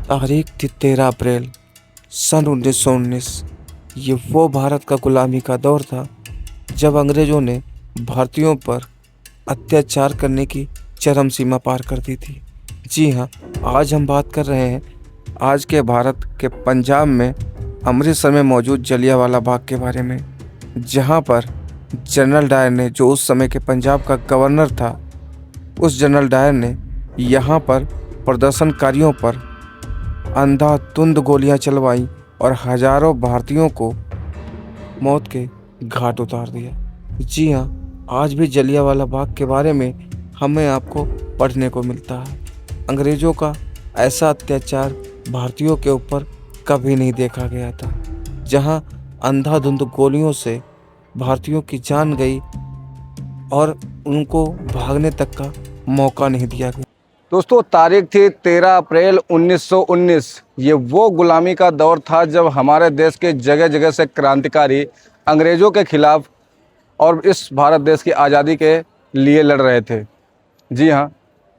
तारीख थी 13 अप्रैल सन 1919। ये वो भारत का गुलामी का दौर था जब अंग्रेज़ों ने भारतीयों पर अत्याचार करने की चरम सीमा पार कर दी थी। जी हाँ, आज हम बात कर रहे हैं आज के भारत के पंजाब में अमृतसर में मौजूद जलियांवाला बाग के बारे में, जहाँ पर जनरल डायर ने, जो उस समय के पंजाब का गवर्नर था, उस जनरल डायर ने यहाँ पर प्रदर्शनकारियों पर अंधाधुंध गोलियां चलवाई और हजारों भारतीयों को मौत के घाट उतार दिया। जी हाँ, आज भी जलियांवाला बाग के बारे में हमें आपको पढ़ने को मिलता है। अंग्रेज़ों का ऐसा अत्याचार भारतीयों के ऊपर कभी नहीं देखा गया था, जहाँ अंधाधुंध गोलियों से भारतीयों की जान गई और उनको भागने तक का मौका नहीं दिया गया। दोस्तों, तारीख थी 13 अप्रैल 1919। ये वो गुलामी का दौर था जब हमारे देश के जगह जगह से क्रांतिकारी अंग्रेज़ों के खिलाफ और इस भारत देश की आज़ादी के लिए लड़ रहे थे। जी हाँ,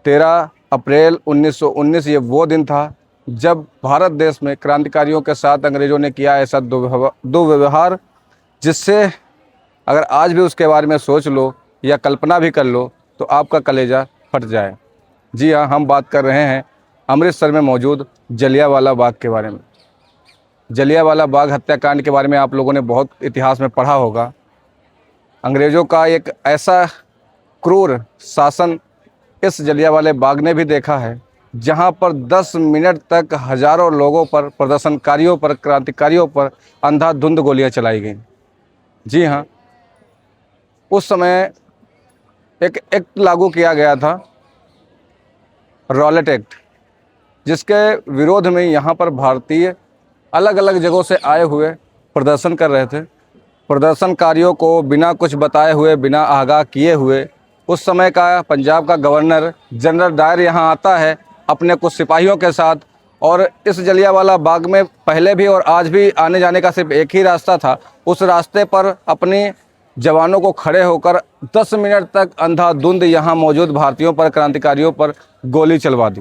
13 अप्रैल 1919 ये वो दिन था जब भारत देश में क्रांतिकारियों के साथ अंग्रेज़ों ने किया ऐसा दुर्व्यवहार, जिससे अगर आज भी उसके बारे में सोच लो या कल्पना भी कर लो तो आपका कलेजा फट जाए। जी हाँ, हम बात कर रहे हैं अमृतसर में मौजूद जलियांवाला बाग के बारे में। जलियांवाला बाग हत्याकांड के बारे में आप लोगों ने बहुत इतिहास में पढ़ा होगा। अंग्रेज़ों का एक ऐसा क्रूर शासन इस जलियांवाले बाग ने भी देखा है, जहां पर 10 मिनट तक हजारों लोगों पर, प्रदर्शनकारियों पर, क्रांतिकारियों पर अंधाधुंध गोलियां चलाई गईं। जी हाँ, उस समय एक एक्ट लागू किया गया था, रॉलेट एक्ट, जिसके विरोध में यहाँ पर भारतीय अलग अलग जगहों से आए हुए प्रदर्शन कर रहे थे। प्रदर्शनकारियों को बिना कुछ बताए हुए, बिना आगाह किए हुए, उस समय का पंजाब का गवर्नर जनरल डायर यहाँ आता है अपने कुछ सिपाहियों के साथ। और इस जलियांवाला बाग में पहले भी और आज भी आने जाने का सिर्फ एक ही रास्ता था। उस रास्ते पर अपने जवानों को खड़े होकर 10 मिनट तक अंधाधुंध यहाँ मौजूद भारतीयों पर, क्रांतिकारियों पर गोली चलवा दी।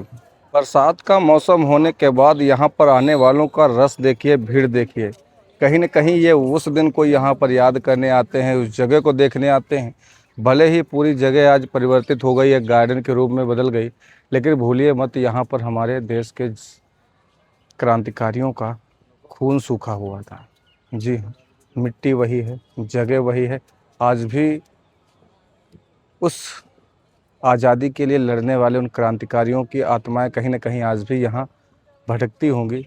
बरसात का मौसम होने के बाद यहाँ पर आने वालों का रस देखिए, भीड़ देखिए। कहीं न कहीं ये उस दिन को यहाँ पर याद करने आते हैं, उस जगह को देखने आते हैं। भले ही पूरी जगह आज परिवर्तित हो गई, एक गार्डन के रूप में बदल गई, लेकिन भूलिए मत, यहाँ पर हमारे देश के क्रांतिकारियों का खून सूखा हुआ था। जी हाँ, मिट्टी वही है, जगह वही है। आज भी उस आज़ादी के लिए लड़ने वाले उन क्रांतिकारियों की आत्माएं कहीं न कहीं आज भी यहाँ भटकती होंगी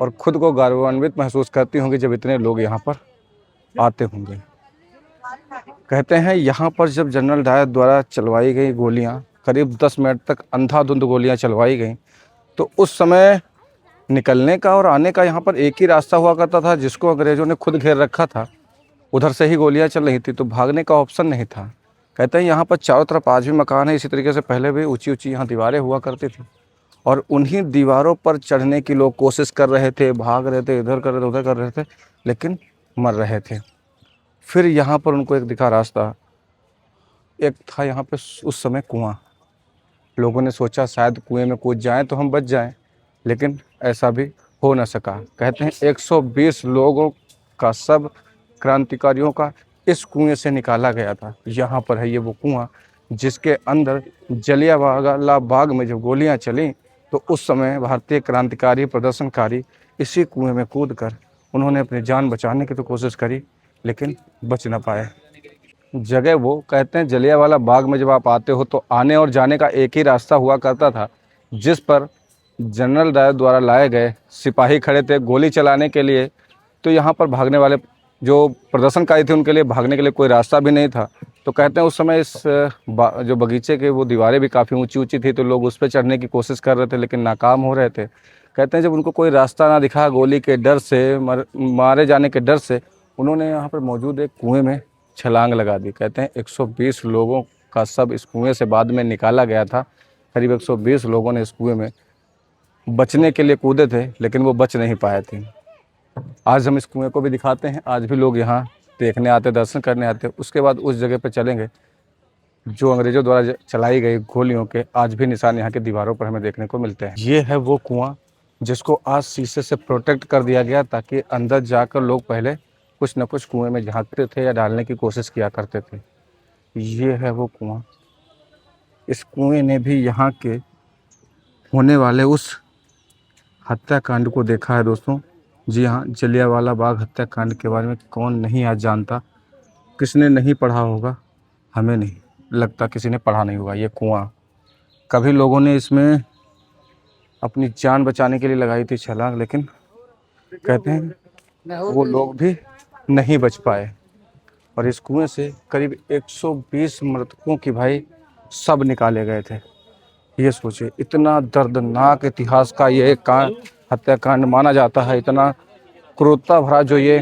और खुद को गौरवान्वित महसूस करती होंगी जब इतने लोग यहाँ पर आते होंगे। कहते हैं यहाँ पर जब जनरल डायर द्वारा चलवाई गई गोलियाँ, करीब 10 मिनट तक अंधाधुंध गोलियाँ चलवाई गईं, तो उस समय निकलने का और आने का यहाँ पर एक ही रास्ता हुआ करता था, जिसको अंग्रेज़ों ने खुद घेर रखा था। उधर से ही गोलियाँ चल रही थी, तो भागने का ऑप्शन नहीं था। कहते हैं यहाँ पर चारों तरफ आज भी मकान है। इसी तरीके से पहले भी ऊंची ऊंची यहाँ दीवारें हुआ करती थी और उन्हीं दीवारों पर चढ़ने की लोग कोशिश कर रहे थे, भाग रहे थे, इधर कर रहे थे, उधर कर रहे थे, लेकिन मर रहे थे। फिर यहाँ पर उनको एक दिखा रास्ता। एक था यहाँ पे उस समय कुआं। लोगों ने सोचा शायद कुएं में कूद जाएं तो हम बच जाएं, लेकिन ऐसा भी हो न सका। कहते हैं 120 लोगों का, सब क्रांतिकारियों का, इस कुएं से निकाला गया था। यहाँ पर है ये वो कुआं जिसके अंदर जलियांवाला बाग में जब गोलियां चलीं तो उस समय भारतीय क्रांतिकारी, प्रदर्शनकारी इसी कुएं में कूदकर उन्होंने अपनी जान बचाने की तो कोशिश करी, लेकिन बच न पाए। जगह वो, कहते हैं जलियांवाला बाग में जब आप आते हो तो आने और जाने का एक ही रास्ता हुआ करता था, जिस पर जनरल डायर द्वारा लाए गए सिपाही खड़े थे गोली चलाने के लिए। तो यहाँ पर भागने वाले जो प्रदर्शनकारी थे उनके लिए भागने के लिए कोई रास्ता भी नहीं था। तो कहते हैं उस समय इस जो बगीचे के वो दीवारें भी काफ़ी ऊंची ऊंची थी, तो लोग उस पर चढ़ने की कोशिश कर रहे थे, लेकिन नाकाम हो रहे थे। कहते हैं जब उनको कोई रास्ता ना दिखा, गोली के डर से, मारे जाने के डर से, उन्होंने यहाँ पर मौजूद एक कुएँ में छलांग लगा दी। कहते हैं 120 लोगों का सब इस कुएँ से बाद में निकाला गया था। करीब 120 लोगों ने इस कुएँ में बचने के लिए कूदे थे, लेकिन वो बच नहीं पाए थे। आज हम इस कुएं को भी दिखाते हैं। आज भी लोग यहाँ देखने आते, दर्शन करने आते। उसके बाद उस जगह पे चलेंगे जो अंग्रेजों द्वारा चलाई गई गोलियों के आज भी निशान यहाँ की दीवारों पर हमें देखने को मिलते हैं। ये है वो कुआं जिसको आज शीशे से प्रोटेक्ट कर दिया गया ताकि अंदर जाकर लोग पहले कुछ न कुछ कुएं में झांकते थे या डालने की कोशिश किया करते थे। ये है वो कुआं। इस कुएं ने भी यहाँ के होने वाले उस हत्याकांड को देखा है दोस्तों। जी हाँ, जलियांवाला बाग हत्याकांड के बारे में कौन नहीं आज जानता, किसने नहीं पढ़ा होगा, हमें नहीं लगता किसी ने पढ़ा नहीं होगा। ये कुआं कभी लोगों ने इसमें अपनी जान बचाने के लिए लगाई थी छलांग, लेकिन कहते हैं वो लोग भी नहीं बच पाए और इस कुएं से करीब 120 मृतकों की भाई सब निकाले गए थे। ये सोचे, इतना दर्दनाक इतिहास का ये हत्याकांड माना जाता है, इतना क्रूरता भरा जो ये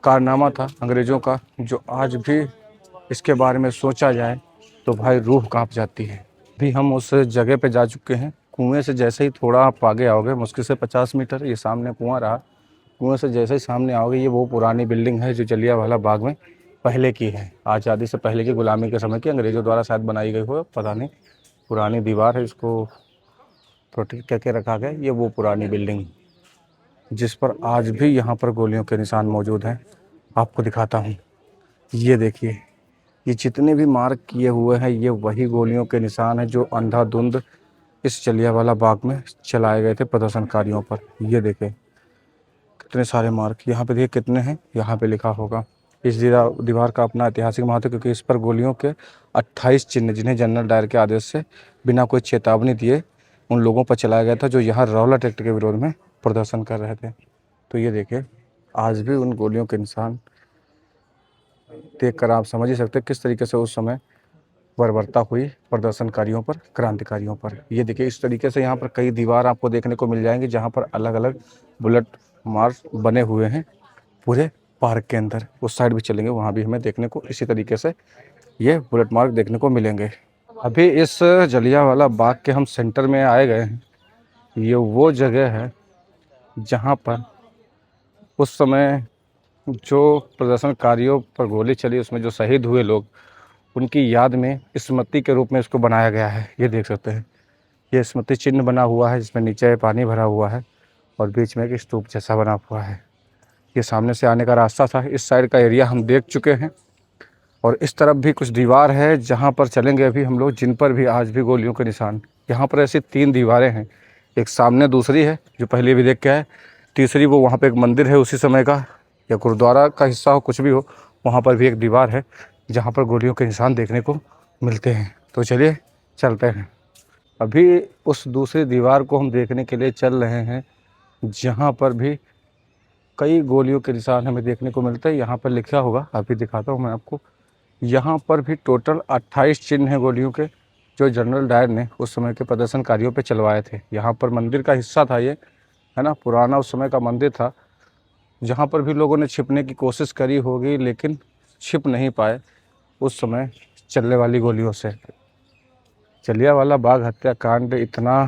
कारनामा था अंग्रेज़ों का, जो आज भी इसके बारे में सोचा जाए तो भाई रूह कांप जाती है। भी हम उस जगह पे जा चुके हैं। कुएं से जैसे ही थोड़ा आप आगे आओगे, मुश्किल से 50 मीटर, ये सामने कुआं रहा। कुएं से जैसे ही सामने आओगे, ये वो पुरानी बिल्डिंग है जो जलियांवाला बाग में पहले की है, आज़ादी से पहले की, गुलामी के समय की, अंग्रेज़ों द्वारा शायद बनाई गई हो, पता नहीं। पुरानी दीवार है, इसको प्रोटेक्ट करके रखा गया। ये वो पुरानी बिल्डिंग जिस पर आज भी यहाँ पर गोलियों के निशान मौजूद हैं। आपको दिखाता हूँ, ये देखिए, ये जितने भी मार्क किए हुए हैं ये वही गोलियों के निशान हैं जो अंधाधुंध इस जलियांवाला बाग में चलाए गए थे प्रदर्शनकारियों पर। ये देखें कितने सारे मार्क, यहाँ पे देखिए कितने हैं, यहाँ पे लिखा होगा। इस दीवार का अपना ऐतिहासिक महत्व, क्योंकि इस पर गोलियों के 28 चिन्ह, जिन्हें जनरल डायर के आदेश से बिना कोई चेतावनी दिए उन लोगों पर चलाया गया था जो यहाँ रौलट एक्ट के विरोध में प्रदर्शन कर रहे थे। तो ये देखिए, आज भी उन गोलियों के निशान देखकर आप समझ ही सकते हैं किस तरीके से उस समय बर्बरता हुई प्रदर्शनकारियों पर, क्रांतिकारियों पर। ये देखिए, इस तरीके से यहाँ पर कई दीवार आपको देखने को मिल जाएंगी जहाँ पर अलग अलग बुलेट मार्क बने हुए हैं पूरे पार्क के अंदर। उस साइड भी चलेंगे, वहाँ भी हमें देखने को इसी तरीके से ये बुलेट मार्क देखने को मिलेंगे। अभी इस जलियांवाला बाग के हम सेंटर में आए गए हैं। ये वो जगह है जहाँ पर उस समय जो प्रदर्शनकारियों पर गोली चली, उसमें जो शहीद हुए लोग, उनकी याद में स्मृति के रूप में इसको बनाया गया है। ये देख सकते हैं, ये स्मृति चिन्ह बना हुआ है जिसमें नीचे पानी भरा हुआ है और बीच में एक स्तूप जैसा बना हुआ है। ये सामने से आने का रास्ता था। इस साइड का एरिया हम देख चुके हैं और इस तरफ भी कुछ दीवार है जहाँ पर चलेंगे अभी हम लोग, जिन पर भी आज भी गोलियों के निशान। यहाँ पर ऐसी 3 दीवारें हैं, एक सामने दूसरी है जो पहले भी देख के आए, तीसरी वो वहाँ पे एक मंदिर है उसी समय का या गुरुद्वारा का हिस्सा हो, कुछ भी हो, वहाँ पर भी एक दीवार है जहाँ पर गोलियों के निशान देखने को मिलते हैं। तो चलिए चलते हैं। अभी उस दूसरी दीवार को हम देखने के लिए चल रहे हैं जहाँ पर भी कई गोलियों के निशान हमें देखने को मिलते हैं। यहाँ पर लिखा होगा, अभी दिखाता हूँ मैं आपको। यहाँ पर भी टोटल 28 चिन्ह हैं गोलियों के जो जनरल डायर ने उस समय के प्रदर्शनकारियों पे चलवाए थे। यहाँ पर मंदिर का हिस्सा था, ये है ना, पुराना उस समय का मंदिर था जहाँ पर भी लोगों ने छिपने की कोशिश करी होगी लेकिन छिप नहीं पाए उस समय चलने वाली गोलियों से। जलियांवाला बाग हत्याकांड इतना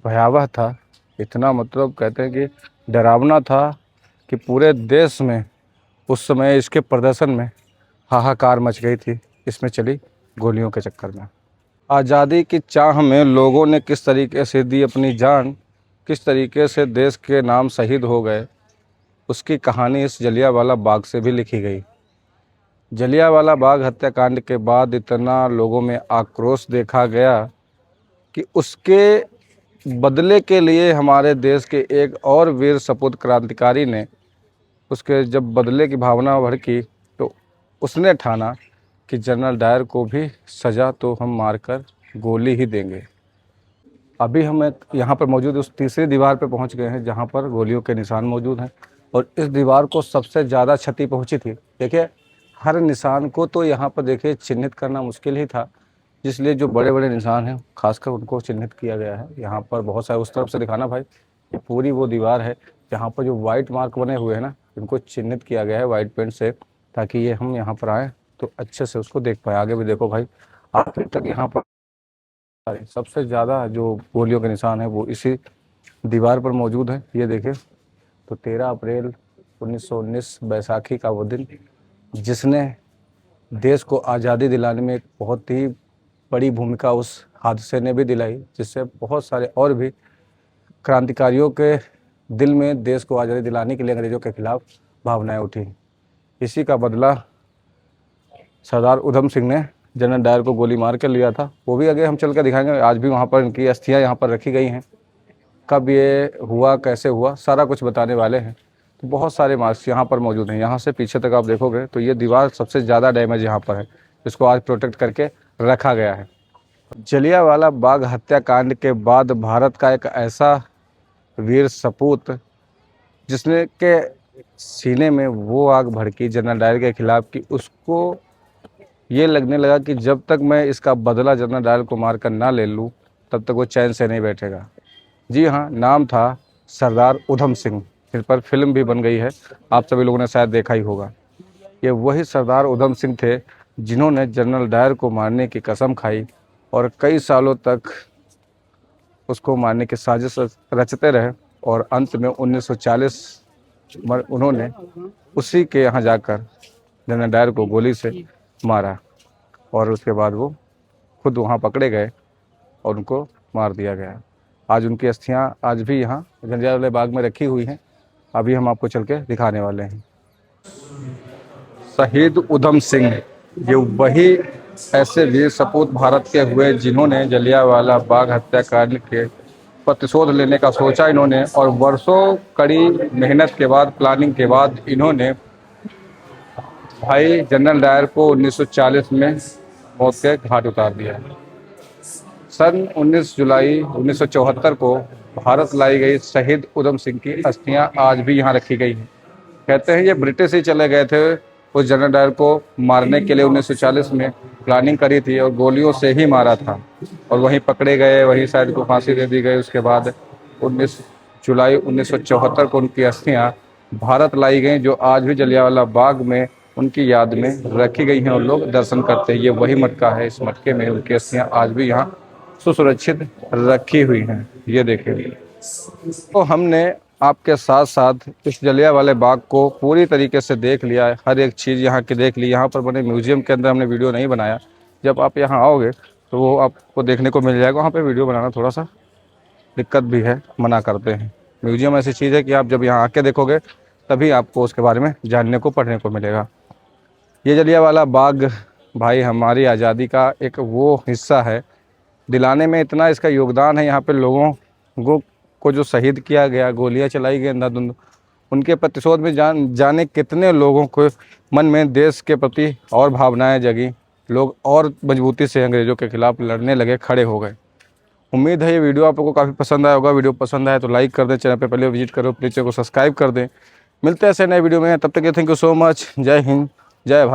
भयावह था, इतना मतलब कहते हैं कि डरावना था कि पूरे देश में उस समय इसके प्रदर्शन में हाहाकार मच गई थी, इसमें चली गोलियों के चक्कर में। आज़ादी की चाह में लोगों ने किस तरीके से दी अपनी जान, किस तरीके से देश के नाम शहीद हो गए, उसकी कहानी इस जलियांवाला बाग से भी लिखी गई। जलियांवाला बाग हत्याकांड के बाद इतना लोगों में आक्रोश देखा गया कि उसके बदले के लिए हमारे देश के एक और वीर सपूत क्रांतिकारी ने, उसके जब बदले की भावना भड़की तो उसने ठाना कि जनरल डायर को भी सज़ा तो हम मारकर गोली ही देंगे। अभी हम यहाँ पर मौजूद उस तीसरी दीवार पर पहुँच गए हैं जहाँ पर गोलियों के निशान मौजूद हैं और इस दीवार को सबसे ज़्यादा क्षति पहुँची थी। देखिए, हर निशान को तो यहाँ पर देखिए चिन्हित करना मुश्किल ही था, इसलिए जो बड़े बड़े निशान हैं खासकर उनको चिन्हित किया गया है। यहाँ पर बहुत सारे, उस तरफ से दिखाना भाई, ये पूरी वो दीवार है जहाँ पर जो वाइट मार्क बने हुए हैं ना, इनको चिन्हित किया गया है वाइट पेंट से, ताकि ये हम यहाँ पर आएँ तो अच्छे से उसको देख पाए। आगे भी देखो भाई, आखिर तक यहाँ पर सबसे ज़्यादा जो गोलियों के निशान है वो इसी दीवार पर मौजूद है। ये देखिए, तो 13 अप्रैल 1919 बैसाखी का वो दिन जिसने देश को आज़ादी दिलाने में एक बहुत ही बड़ी भूमिका उस हादसे ने भी दिलाई, जिससे बहुत सारे और भी क्रांतिकारियों के दिल में देश को आज़ादी दिलाने के लिए अंग्रेज़ों के खिलाफ भावनाएं उठी। इसी का बदला सरदार उधम सिंह ने जनरल डायर को गोली मार के लिया था। वो भी आगे हम चल कर दिखाएंगे। आज भी वहाँ पर इनकी अस्थियाँ यहाँ पर रखी गई हैं। कब ये हुआ, कैसे हुआ, सारा कुछ बताने वाले हैं। तो बहुत सारे मार्क्स यहाँ पर मौजूद हैं। यहाँ से पीछे तक आप देखोगे तो ये दीवार सबसे ज़्यादा डैमेज यहाँ पर है, जिसको आज प्रोटेक्ट करके रखा गया है। जलियांवाला बाग हत्याकांड के बाद भारत का एक ऐसा वीर सपूत जिसने के सीने में वो आग भड़की जनरल डायर के खिलाफ कि उसको ये लगने लगा कि जब तक मैं इसका बदला जनरल डायर को मार कर ना ले लूँ तब तक वो चैन से नहीं बैठेगा। जी हाँ, नाम था सरदार उधम सिंह, जिस पर फिल्म भी बन गई है, आप सभी लोगों ने शायद देखा ही होगा। ये वही सरदार उधम सिंह थे जिन्होंने जनरल डायर को मारने की कसम खाई और कई सालों तक उसको मारने की साजिश रचते रहे और अंत में 1940 उन्होंने उसी के यहाँ जाकर जनरल डायर को गोली से मारा और उसके बाद वो खुद वहाँ पकड़े गए और उनको मार दिया गया। आज उनकी अस्थियाँ आज भी यहाँ जलियांवाला बाग में रखी हुई हैं। अभी हम आपको चल के दिखाने वाले हैं। शहीद उधम सिंह ये वही ऐसे वीर सपूत भारत के हुए जिन्होंने जलियांवाला बाग हत्याकांड के प्रतिशोध लेने का सोचा इन्होंने, और वर्षों कड़ी मेहनत के बाद, प्लानिंग के बाद इन्होंने भाई जनरल डायर को 1940 में मौत के घाट उतार दिया। सन 19 जुलाई 1974 को भारत लाई गई शहीद उधम सिंह की अस्थियां आज भी यहाँ रखी गई हैं। कहते हैं ये ब्रिटिश ही चले गए थे उस जनरल डायर को मारने के लिए। 1940 में प्लानिंग करी थी और गोलियों से ही मारा था और वहीं पकड़े गए, वहीं शायद को फांसी दे दी गई। उसके बाद 19 जुलाई 1974 को उनकी अस्थियां भारत लाई गई, जो आज भी जलियांवाला बाग में उनकी याद में रखी गई हैं और लोग दर्शन करते हैं। ये वही मटका है, इस मटके में उनकी अस्थियां आज भी यहाँ सुसुरक्षित रखी हुई हैं। ये देखिए। तो हमने आपके साथ साथ इस जलियांवाला बाग को पूरी तरीके से देख लिया है, हर एक चीज़ यहाँ की देख ली। यहाँ पर बने म्यूजियम के अंदर हमने वीडियो नहीं बनाया, जब आप यहाँ आओगे तो वो आपको देखने को मिल जाएगा। वहाँ पे वीडियो बनाना थोड़ा सा दिक्कत भी है, मना करते हैं। म्यूजियम ऐसी चीज़ है कि आप जब यहाँ आके देखोगे तभी आपको उसके बारे में जानने को, पढ़ने को मिलेगा। ये जलियांवाला बाग भाई हमारी आज़ादी का एक वो हिस्सा है, दिलाने में इतना इसका योगदान है। यहाँ पे लोगों को जो शहीद किया गया, गोलियां चलाई गई अंधाधुंध, उनके प्रतिशोध में जाने कितने लोगों को मन में देश के प्रति और भावनाएं जगी। लोग और मजबूती से अंग्रेज़ों के खिलाफ लड़ने लगे, खड़े हो गए। उम्मीद है ये वीडियो आप लोगों को काफ़ी पसंद आया होगा। वीडियो पसंद आए तो लाइक कर दें, चैनल पे पहले विजिट करो, प्लीज़ चैनल को सब्सक्राइब कर दें। मिलते हैं ऐसे नए वीडियो में, तब तक के थैंक यू सो मच। जय हिंद, जय भारत।